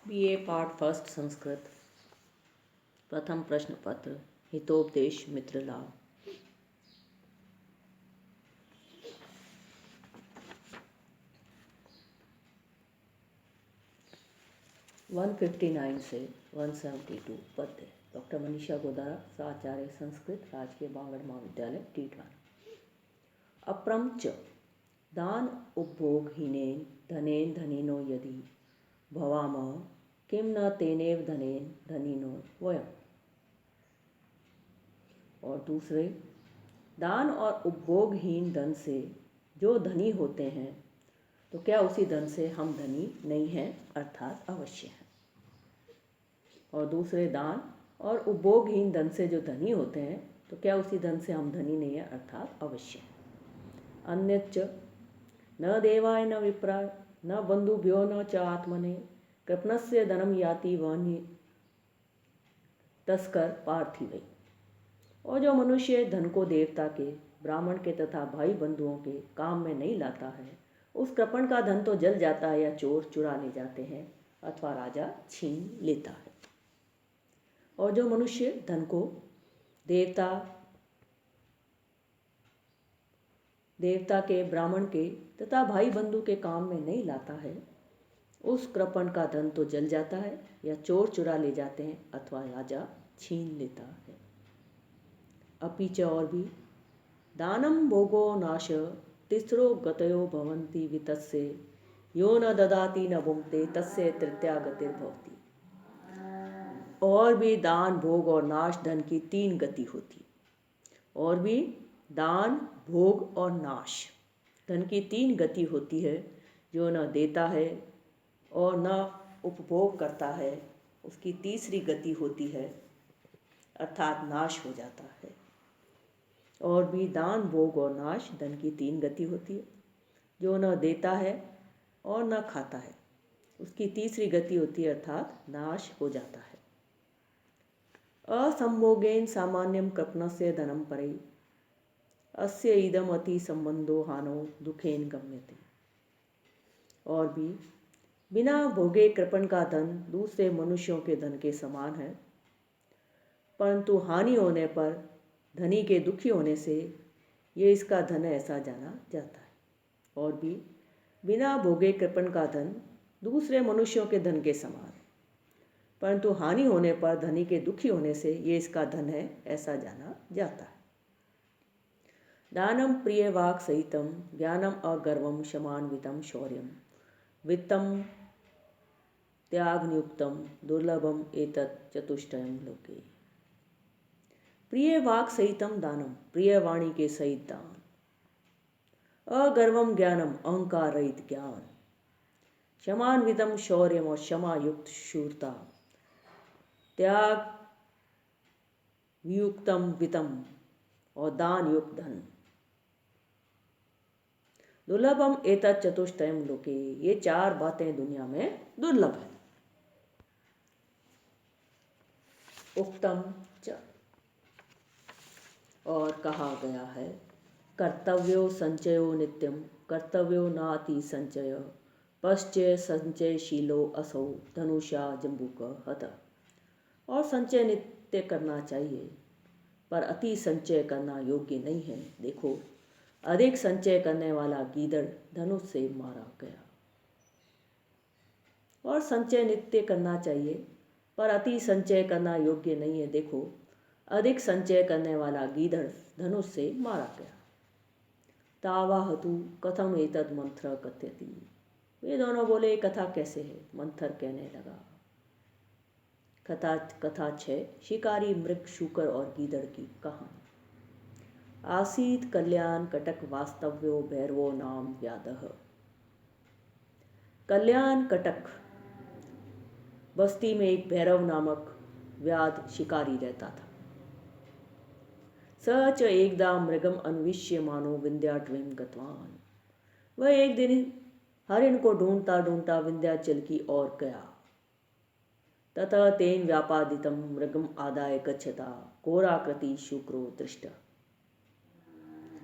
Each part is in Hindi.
BA part first Sanskrit. प्रथम प्रश्न पत्र। हितोपदेश मित्र लाभ। वन 159 से 172 पद्य। डॉक्टर मनीषा गोदारा, प्राचार्य संस्कृत, राजकीय बांगड़ महाविद्यालय, टीटवाना। अप्रम च दान उपभोगहीनेन धनेन धनिनो यदि भवामः किम न तेनेव धनेन धनिनो वयम्। और दूसरे, दान और उपभोगहीन धन से जो धनी होते हैं तो क्या उसी धन से हम धनी नहीं हैं, अर्थात अवश्य हैं। और दूसरे, दान और उपभोगहीन धन से जो धनी होते हैं तो क्या उसी धन से हम धनी नहीं हैं, अर्थात अवश्य हैं। अन्यच्च न देवाय न विप्राय न बंधुभ्यो न च आत्मने कृपणस्य धनम याति वन्य तस्कर पार्थिवै। और जो मनुष्य धन को देवता के, ब्राह्मण के तथा भाई बंधुओं के काम में नहीं लाता है, उस कृपण का धन तो जल जाता है या चोर चुरा ले जाते हैं अथवा राजा छीन लेता है। और जो मनुष्य धन को देवता के, ब्राह्मण के तथा भाई बंधु के काम में नहीं लाता है, उस कृपण का धन तो जल जाता है या चोर चुरा ले जाते हैं अथवा राजा छीन लेता है। अपीच और भी, दानम भोगो नाश तिस्रो गतयो भवन्ति वितस्य यो न ददाति न भुंक्ते तस्य तृतीया गतिर्भवति। और भी दान, भोग और नाश धन की तीन गति होती। और भी दान, भोग और नाश धन की तीन गति होती है। जो न देता है और न उपभोग करता है, उसकी तीसरी गति होती है, अर्थात नाश हो जाता है। और भी दान, भोग और नाश धन की तीन गति होती है। जो न देता है और न खाता है, उसकी तीसरी गति होती है, अर्थात नाश हो जाता है। असंभोगेन सामान्यम कृपणस्य धनम परै अस्य इदम अति संबंधो हानो दुखेन गम्यते। और भी, बिना भोगे कृपण का धन दूसरे मनुष्यों के धन के समान है, परंतु हानि होने पर धनी के दुखी होने से ये इसका धन ऐसा जाना जाता है। और भी, बिना भोगे कृपण का धन दूसरे मनुष्यों के धन के समान है, परंतु हानि होने पर धनी के दुखी होने से ये इसका धन है ऐसा जाना जाता है। दानम प्रिय वाक् सहितम ज्ञानम अगर्वम क्षमान्वितम शौर्यम वित्तम त्यागनियुक्तम दुर्लभम एतत् चतुष्टयम लोके। प्रिय वाक् सहितम दानम, प्रिय वाणी के सहित दान। अगर्वम ज्ञानम, अहंकार रहित ज्ञान। क्षमान्वितम शौर्यम, और क्षमा युक्त शूरता। त्याग वियुक्तम वित्तम, और दान युक्त धन। दुर्लभम एतत् चतुष्टयम लोके, ये चार बातें दुनिया में दुर्लभ है। उक्तम च, और कहा गया है, कर्तव्यो संचयो नित्यम कर्तव्यो नाति संचय पश्चय संचयशीलो असौ धनुषा जम्बुक हत। और संचय नित्य करना चाहिए, पर अति संचय करना योग्य नहीं है। देखो, अधिक संचय करने वाला गीदड़ धनुष से मारा गया। और संचय नित्य करना चाहिए, पर अति संचय करना योग्य नहीं है। देखो, अधिक संचय करने वाला गीदड़ धनुष से मारा गया। तावाहतु कथम एतद मंत्र कथयति। वे दोनों बोले, कथा कैसे है? मंथर कहने लगा, कथा 6, शिकारी मृग, शूकर और गीदड़ की कहानी। आसीत कल्याण कटक वास्तव्यो भैरवो नाम व्यादः। कल्याण कटक बस्ती में एक भैरव नामक व्याध शिकारी रहता था। स च एकदा मृगम अन्विष्य मानो विंध्याटवीं गतवान। वह एक दिन हरिण को ढूंढता ढूंढता विंध्याचल की ओर गया। ततः तेन व्यापादितम मृगम आदाय गच्छता घोराकृति शुक्रो दृष्ट।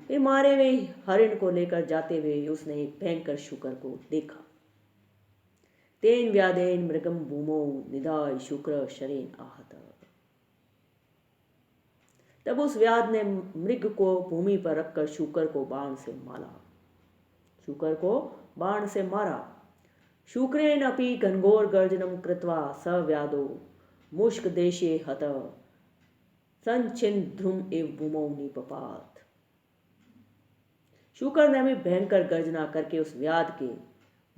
फिर मारे हुए हरिण को लेकर जाते हुए उसने एक भयंकर शुकर को देखा। तेन व्याधेन मृगम भूमौ निधाय शुक्र शरेन आहत। तब उस व्याध ने मृग को भूमि पर रखकर शुकर को बाण से मारा। शुकर को बाण से मारा। शुक्रेण अपि घनघोर गर्जनम कृत्वा स व्याधो मुष्क देशे हत संचिन्ध्रुम एव भूमौ निपपात। शुकर ने भी भयंकर गर्जना करके उस व्याध के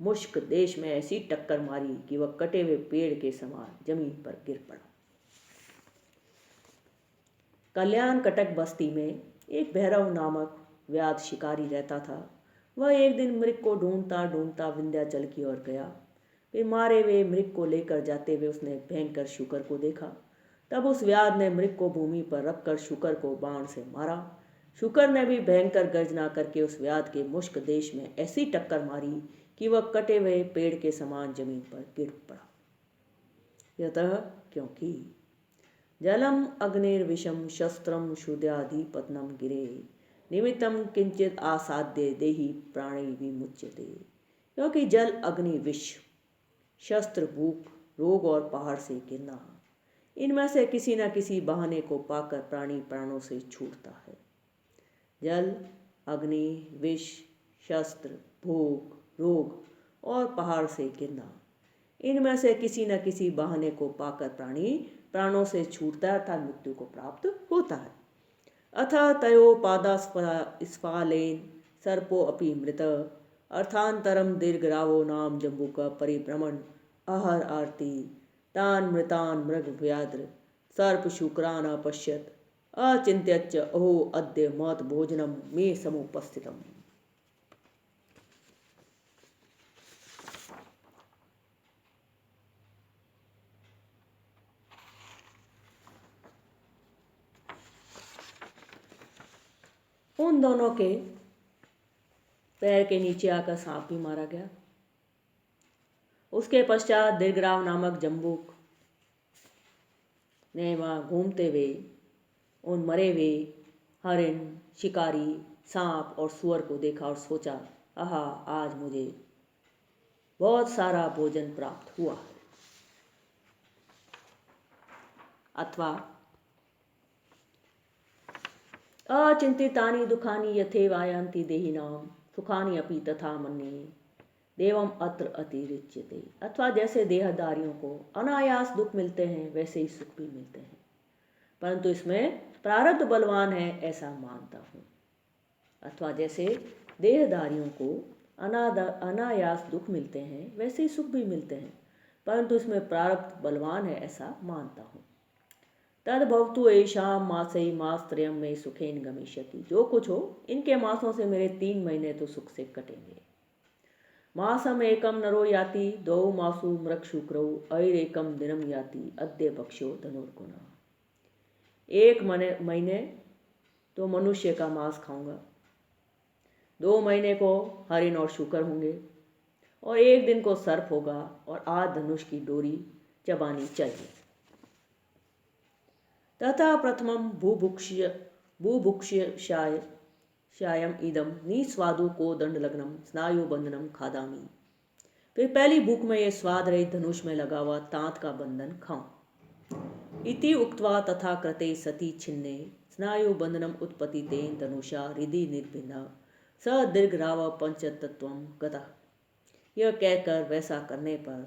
मुष्क देश में ऐसी टक्कर मारी कि वह कटे हुए पेड़ के समान जमीन पर गिर पड़ा। कल्याण कटक बस्ती में एक भैरव नामक व्याध शिकारी रहता था। वह एक दिन मृग को ढूंढता ढूंढता विंध्याचल की ओर गया। फिर मारे हुए मृग को लेकर जाते हुए उसने भयंकर शुकर को देखा। तब उस व्याध ने मृग को भूमि पर रखकर शुकर को बाण से मारा। शुकर ने भी भयंकर गर्जना करके उस व्याध के मुष्क देश में ऐसी टक्कर मारी कि वह कटे हुए पेड़ के समान जमीन पर गिर पड़ा। यतः क्योंकि जलम अग्निर्विषम शस्त्रम शुद्याधिपतनम गिरे निमित्तम किंचित आसाध्य देहि प्राणी विमुच्यते। क्योंकि जल, अग्नि, विष, शस्त्र, भूख, रोग और पहाड़ से गिरना, इनमें से किसी न किसी बहाने को पाकर प्राणी प्राणों से छूटता है। जल, अग्नि, विष, शस्त्र, भूख, रोग और पहाड़ से गिरना, इनमें से किसी न किसी बहाने को पाकर प्राणी प्राणों से छूटता है अर्थात मृत्यु को प्राप्त होता है। अथ तयो पादास्फालेन सर्पो अपि मृत अर्थांतरम दीर्घरावो नाम जम्बूक परिभ्रमण आहर आरती तान मृतान मृग व्याद्र सर्प शुक्रान अपश्यत अचिंत्यच्च अहो अद्य मत भोजनम मे समुपस्थितम। उन दोनों के पैर के नीचे आकर सांप भी मारा गया। उसके पश्चात दीर्घराव नामक जम्बूक ने वहाँ घूमते हुए उन मरे हुए हरिण, शिकारी, सांप और सुअर को देखा और सोचा, आहा, आज मुझे बहुत सारा भोजन प्राप्त हुआ। अथवा अचिंतितानि दुखानि यथेव आयान्ति देहिनाम सुखानि अपि तथा मन्ये देवम अत्र अतिरिच्यते। अथवा जैसे देहधारियों को अनायास दुख मिलते हैं वैसे ही सुख भी मिलते हैं, परंतु इसमें प्रारब्ध बलवान है ऐसा मानता हूँ। अथवा जैसे देहधारियों को अनायास दुख मिलते हैं वैसे ही सुख भी मिलते हैं, परंतु इसमें प्रारब्ध बलवान है ऐसा मानता हूँ। तद भवतु ऐशाम मासई मासत्रयम में सुखेन गमिष्यति। जो कुछ हो इनके मासों से मेरे 3 महीने तो सुख से कटेंगे। मासम एकम नरो याति दो मासु मृग शुक्रौ ऐरेकम दिनम याति अद्य भक्ष्यो धनुर्गुणा। 1 महीने तो मनुष्य का मांस खाऊंगा, 2 महीने को हरिण और शुकर होंगे और 1 दिन को सर्प होगा और आज धनुष की डोरी चबानी चाहिए। तथा प्रथमम बुभुक्षायम इदम निस्वादु को दंड लग्नम स्नायु बंधनम खादामी। फिर पहली भूख में ये स्वाद रहित धनुष में लगा हुआ तांत का बंधन खाऊं। इति उक्त्वा तथा कृते सती छिन्ने स्नायु बंधनम उत्पत्तिते धनुषा हृदि निर्भिन्ना स दीर्घराव पंचतत्वम गतः। यह कहकर वैसा करने पर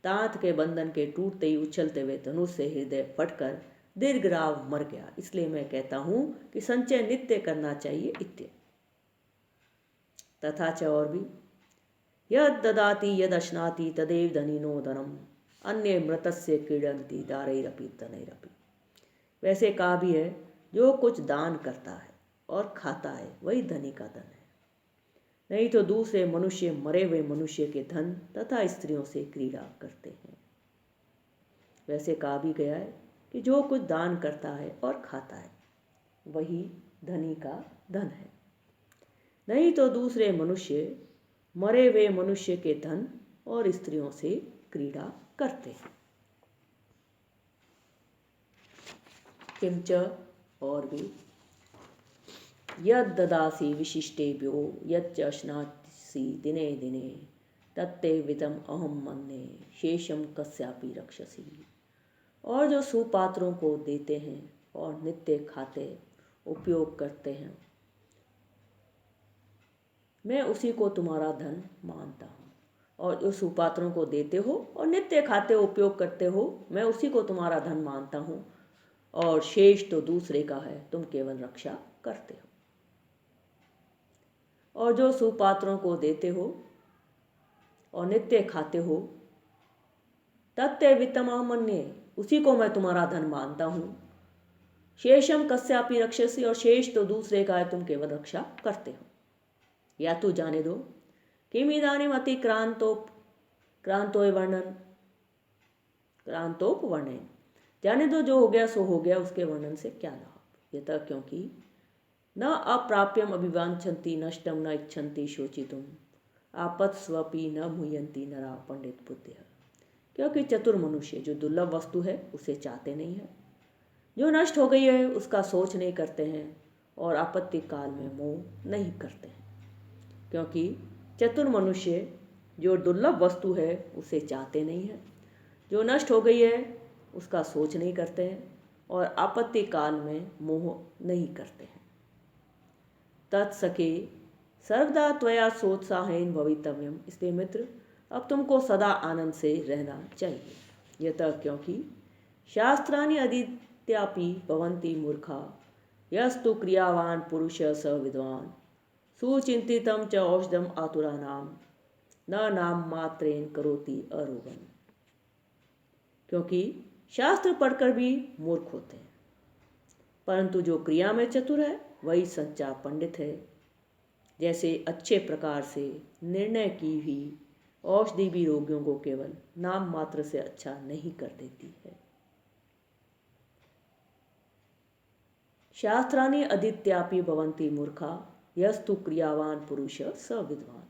तांत के बंधन के टूटते ही उछलते हुए धनुष से हृदय फटकर दीर्घराव मर गया। इसलिए मैं कहता हूं कि संचय नित्य करना चाहिए इत्य। तथा च और भी यद ददाति यद अश्नाति तदेव धनिनो धनम अन्य मृतस्य क्रीडन्ति दारैरपि तनैरपि। वैसे कहा भी है, जो कुछ दान करता है और खाता है वही धनी का धन है, नहीं तो दूसरे मनुष्य मरे हुए मनुष्य के धन तथा स्त्रियों से क्रीड़ा करते हैं। वैसे कहा भी गया है कि जो कुछ दान करता है और खाता है वही धनी का धन है, नहीं तो दूसरे मनुष्य मरे हुए मनुष्य के धन और स्त्रियों से क्रीड़ा करते हैं। किंच और भी यद ददासी विशिष्टेभ्यो यच्च अश्नासि दिने दिने तत्ते विदम अहम मन्ये शेषम कस्यापि रक्षसी। और जो सुपात्रों को देते हैं और नित्य खाते उपयोग करते हैं, मैं उसी को तुम्हारा धन मानता हूँ। और जो सुपात्रों को देते हो और नित्य खाते उपयोग करते हो, मैं उसी को तुम्हारा धन मानता हूँ। और शेष तो दूसरे का है, तुम केवल रक्षा करते हो। और जो सुपात्रों को देते हो और नित्य खाते हो, तत्ते वित्तम मन्ये, उसी को मैं तुम्हारा धन मानता हूँ। शेषम कस्यापि रक्षसी, और शेष तो दूसरे का है, तुम केवल रक्षा करते हो। या तू जाने दो किम इदानीम क्रांतोय क्रांतोप वर्णन, जाने दो जो हो गया सो हो गया, उसके वर्णन से क्या लाभ। यतः क्योंकि न अप्राप्यम अभिवांछन्ति नष्टम न इच्छन्ति शोचितुम आपत्स्वपि न मुह्यन्ति नरा पंडित बुद्धिः। क्योंकि चतुर मनुष्य जो दुर्लभ वस्तु है उसे चाहते नहीं है, जो नष्ट हो गई है उसका सोच नहीं करते हैं, और आपत्ति काल में मोह नहीं करते हैं। क्योंकि चतुर मनुष्य जो दुर्लभ वस्तु है उसे चाहते नहीं है, जो नष्ट हो गई है उसका सोच नहीं करते हैं, और आपत्ति काल में मोह नहीं करते हैं। तत्सखे सर्वदा त्वया सोत्साहेन भवितव्यम, इसलिए मित्र अब तुमको सदा आनंद से रहना चाहिए। यतः क्योंकि शास्त्राणि अधीत्यापि भवन्ति मूर्खा यस्तु क्रियावान पुरुष स विद्वान सुचिंतितम च औषधम आतुरानाम न नाम मात्रेन करोति अरोगम। क्योंकि शास्त्र पढ़कर भी मूर्ख होते हैं, परंतु जो क्रिया में चतुर है वही सच्चा पंडित है। जैसे अच्छे प्रकार से निर्णय की हुई औषधि भी रोगियों को केवल नाम मात्र से अच्छा नहीं कर देती है। शास्त्राणि अधीत्यापि भवन्ति मूर्खा यस्तु क्रियावान पुरुष स विद्वान।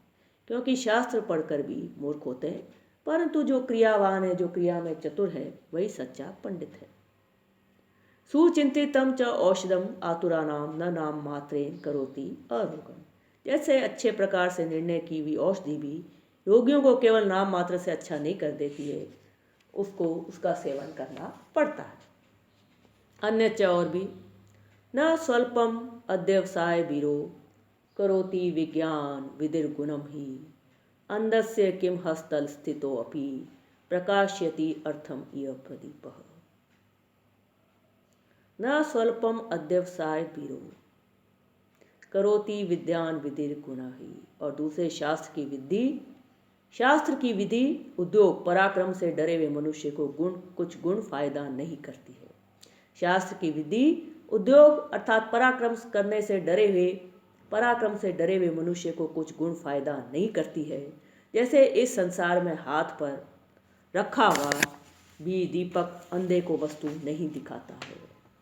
क्योंकि शास्त्र पढ़कर भी मूर्ख होते हैं, परंतु जो क्रियावान है, जो क्रिया में चतुर है, वही सच्चा पंडित है। सुचिंतितम च औषधम आतुरानाम न नाम मात्रेन करोति अरोगम। जैसे अच्छे प्रकार से निर्णय की हुई औषधि भी रोगियों को केवल नाम मात्र से अच्छा नहीं कर देती है, उसको उसका सेवन करना पड़ता है। अन्य च और भी न स्वल्पम अध्यवसाय वीरो करोति विज्ञान विदिर्गुणम ही अंधस्य किम हस्तल स्थितो अपि प्रकाश्यति अर्थम इह प्रदीपः। न स्वल्पम अध्यवसाय वीरो करोति विज्ञान विधिर गुणा ही। और दूसरे शास्त्र की विधि उद्योग पराक्रम से डरे हुए मनुष्य को कुछ गुण फायदा नहीं करती है। शास्त्र की विधि उद्योग अर्थात पराक्रम से डरे हुए मनुष्य को कुछ गुण फायदा नहीं करती है। जैसे इस संसार में हाथ पर रखा हुआ भी दीपक अंधे को वस्तु नहीं दिखाता है।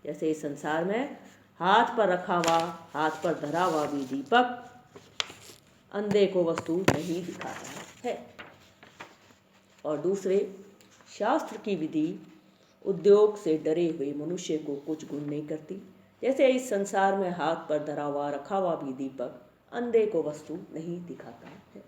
जैसे इस संसार में हाथ पर रखा हुआ, हाथ पर धरा हुआ भी दीपक अंधे को वस्तु नहीं दिखाता है। और दूसरे शास्त्र की विधि उद्योग से डरे हुए मनुष्य को कुछ गुण नहीं करती। जैसे इस संसार में हाथ पर धरा हुआ रखा हुआ भी दीपक अंधे को वस्तु नहीं दिखाता है।